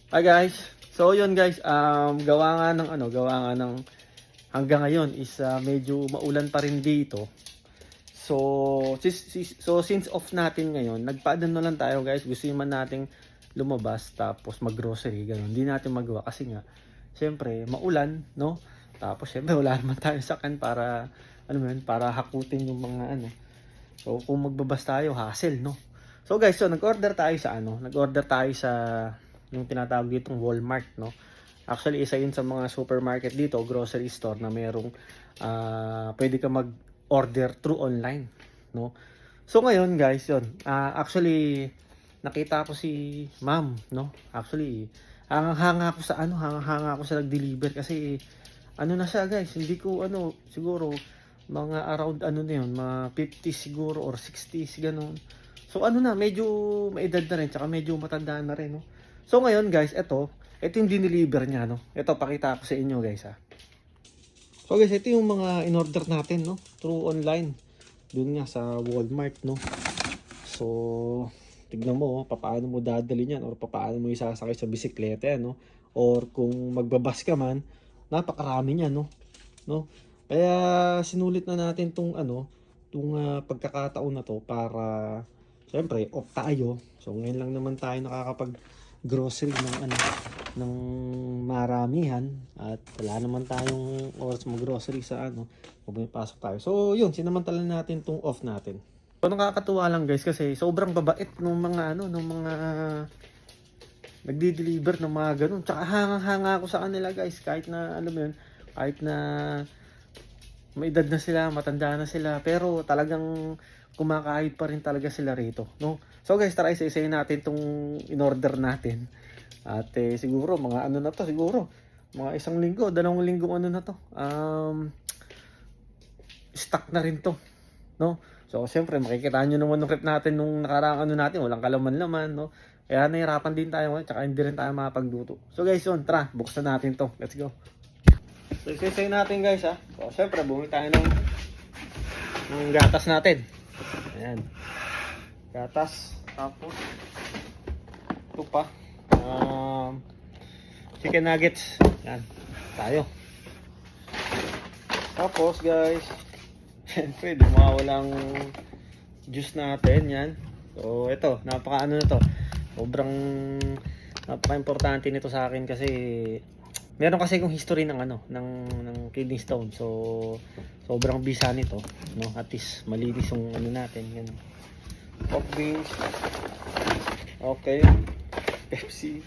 Hi guys. So yun guys, gawa nga ng hanggang ngayon is medyo maulan pa rin dito. So since off natin ngayon, nagpaadano lang tayo guys. Gusto man nating lumabas tapos mag-grocery ganun. Hindi natin magawa kasi nga syempre maulan, no? Tapos syempre wala naman tayong sakan para para hakutin yung mga ano. So kung magbabas tayo, hassle, no? So guys, so nag-order tayo sa Nag-order tayo sa yung tinatawag ditong Walmart, no? Actually, isa yun sa mga supermarket dito, grocery store na merong pwede ka mag-order through online, no? So ngayon, guys, yun. Actually, nakita ko si Ma'am, no? Actually, hangang-hanga ako sa hangang-hanga ako sa nag-deliver kasi na siya, guys. Hindi ko siguro mga around na yun, mga 50 siguro or 60 ganun. So medyo maedad na rin, tsaka medyo matanda na rin, no? So ngayon guys, ito yung dineliver niya, no? Ito, pakita ko sa inyo guys, ha. So guys, ito yung mga in-order natin, no? Through online. Doon nga sa Walmart, no? So, tignan mo, paano mo dadali yan or paano mo isasakay sa bisikleta yan, no? Or kung magbabas ka man, napakarami niyan, no? No? Kaya sinulit na natin tong pagkakataon na to para syempre off tayo. So ngayon lang naman tayo nakakapag grocery ng maramihan at wala naman tayong oras mag-grocery sa pag may pasok tayo. So yun, sinamantala natin tong off natin. So nakakatuwa lang guys kasi sobrang babait ng mga nagdi-deliver ng mga ganun. Tsaka hangang-hanga ako sa kanila guys, kahit na kahit na may edad na sila, matanda na sila, pero talagang kumakahit pa rin talaga sila rito, no? So guys, tara isa-isayin natin tong in-order natin. At siguro mga na to, siguro mga 1 linggo, 2 linggo na to. Stock na rin to, no? So siyempre makikita nyo naman ng rep natin nung nakaraang natin, walang kalaman-laman, no? Kaya nahirapan din tayo, tsaka hindi rin tayo makapagluto. So guys, yun, tara, buksan natin to. Let's go. So isa-isayin natin guys, ha. So siyempre bumili tayo ng gatas natin. Ayan. Gatas. Tapos ito pa. Chicken nuggets. Ayan. Tayo. Tapos guys, siyempre di mawawalang juice natin. Yan. So ito, napaka na to. Sobrang napaka-importante nito sa akin kasi meron kasi akong history ng kidney stone. So sobrang bisa nito, no? At least malinis yung natin, yan. Coke beans. Okay. Pepsi.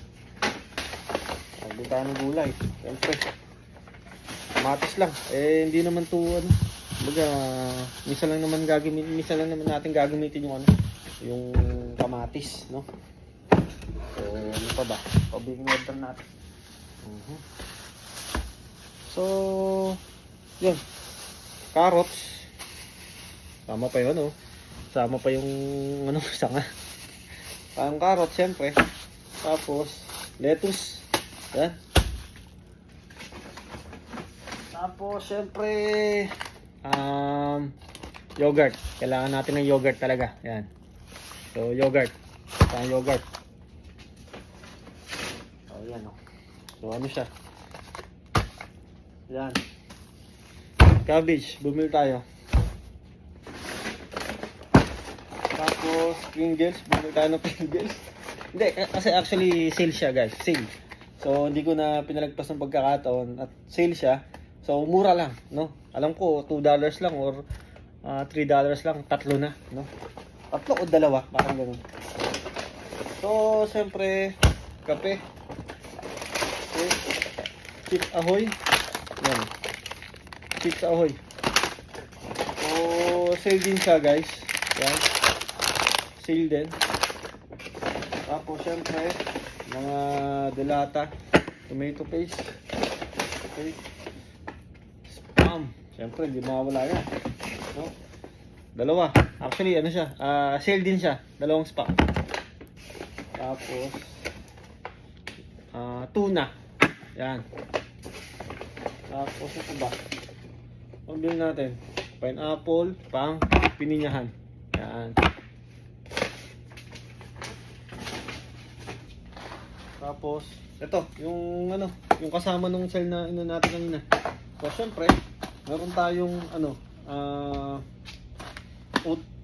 Agad tayo ng gulay. Siyempre. Kamatis lang. Hindi naman to baga, minsan lang naman natin gagamitin yung kamatis, no? So, ano pa ba? Pabiging order natin. So, yun. Carrots. Sama pa yun, oh. Sama pa yung sanga. Parang carrots, syempre. Tapos, lettuce. Yan. Tapos, syempre, yogurt. Kailangan natin ng yogurt talaga. Yan. So, yogurt. Parang yogurt. So, yan, oh. So, siya? Yan. Cabbage. Bumili tayo. Tapos, Pringles. Bumili tayo ng Pringles. Hindi, kasi actually, sale siya guys. Sale. So, hindi ko na pinalagpas ng pagkakataon. At sale siya. So, mura lang, no? Alam ko, $2 lang or $3 lang. Tatlo na, no? Tatlo o dalawa. Parang ganun. So, siyempre, kape. Okay. Chips Ahoy. Yan. Chips Ahoy. So, sale din siya guys. Yan. Sale din. Tapos, syempre, mga delata. Tomato paste. Okay. Spam. Syempre, hindi mawawala yan. No? Dalawa. Actually, siya. Sale din siya. Dalawang spam. Tapos, tuna. Yan. Tapos ito ba? Pagbil natin. Pineapple, pang pininyahan. Yan. Tapos, ito, yung ano, yung kasama nung cell na ino natin kanina. So, syempre, meron tayong ano,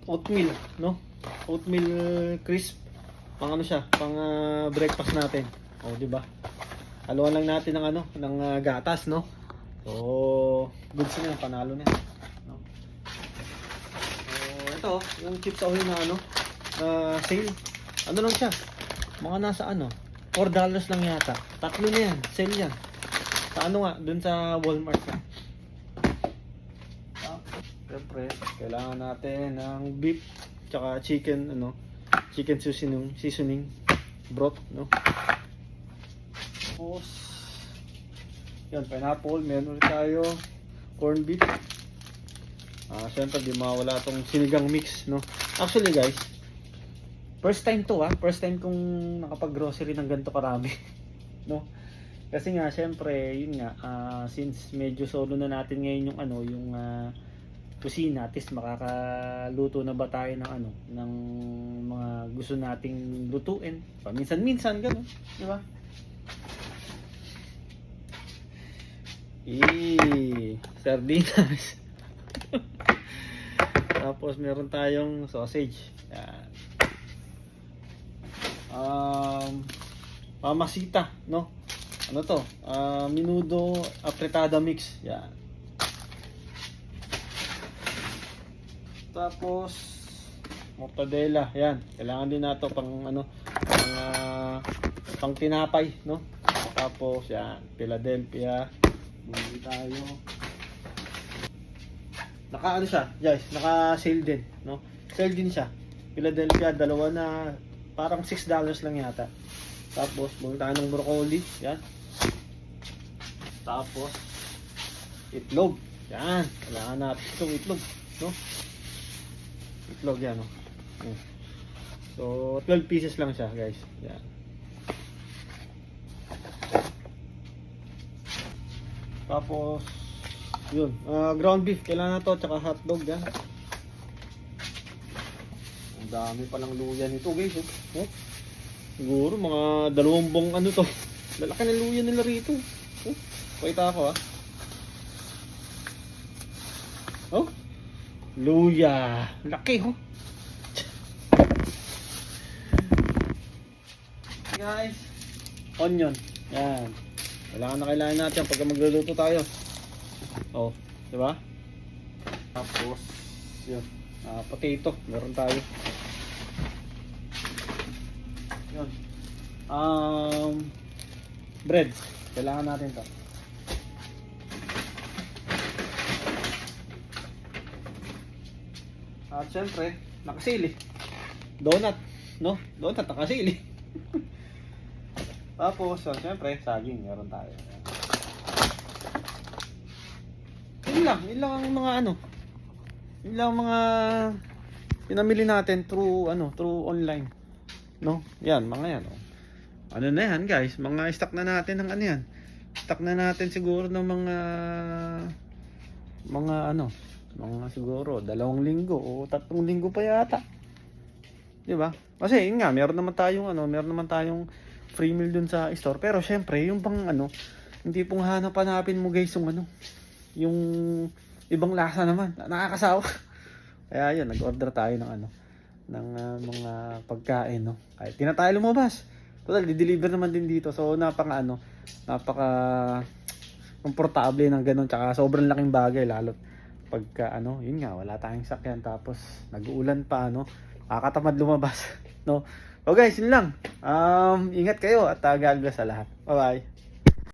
oatmeal, no? Oatmeal crisp. Pang ano siya, pang breakfast natin. O, di ba? Haluan lang natin ng ano, ng gatas, no? So, goods na yan, panalo na yan. No? So, ito, yung chips ahoy na ano, sale. Ano lang siya? Mga nasa ano, $4 lang yata. Tatlo na yan, sale yan. Sa ano nga, dun sa Walmart. Siyempre, kailangan natin ng beef tsaka chicken ano, chicken seasoning broth, no? Tapos yan, pineapple, meron ulit tayo corned beef. Siyempre di mawala tong sinigang mix, no? Actually guys, first time to first time kong nakapag-grocery ng ganito karami. No? Kasi nga siyempre, yun nga, since medyo solo na natin ngayon yung ano, yung kusina, at least makakaluto na ba tayo ng ano, ng mga gusto nating lutuin. Paminsan-minsan gano'n, di ba? Sardinas. Tapos meron tayong sausage. Yan. Pamasita, no? Ano to? Menudo apretada mix. Yan. Tapos mortadela, yan. Kailangan din nato pang ano, pang tinapay, no? Tapos yan, Philadelphia. Bumili tayo. Naka ano siya, guys, naka-sale din, no? Sale din siya. Philadelphia, dalawa na parang $6 lang yata. Tapos bumili tayo ng broccoli, yan. Tapos itlog. Yan, kailangan natin itong itlog, no? Itlog yan, no? So 12 pieces lang siya, guys. Yan. Tapos yun, ground beef kailangan to, tsaka hotdog yan. Ang dami palang luya nito, guys. Oh. Siguro mga 2 buong ano to. Lalaki ng luya nila rito. Oh, pakita ako Oh, luya. Laki guys, onion. Yan. Kailangan natin pagka magluluto tayo. Oh, di ba? Tapos, yun. Potato, meron tayo. Yun. Bread. Kailangan natin to. At syempre, nakasili. Donut, no? Donut nakasili. Tapos, syempre, saging meron tayo. Yun lang ang mga ano. Yun lang ang mga pinamili natin through online. No? Yan, mga yan. Oh. Ano na yan, guys? Mga stock na natin ng ano yan. Stock na natin siguro ng mga siguro 2 linggo o 3 linggo pa yata. 'Di ba? Kasi yun nga, meron naman tayong free meal dun sa store. Pero syempre, yung pang hindi pong hanapin mo guys yung ibang lasa naman. Nakakasawa. Kaya yun, nag-order tayo ng mga pagkain, no. Kahit di na tayo lumabas. Total, di-deliver naman din dito. So napaka komportable ng ganun, tsaka sobrang laking bagay lalo pagka yun nga, wala tayong sakyan tapos nag-uulan pa, nakakatamad lumabas, no. So guys, yun lang. Ingat kayo at God bless sa lahat. Bye bye.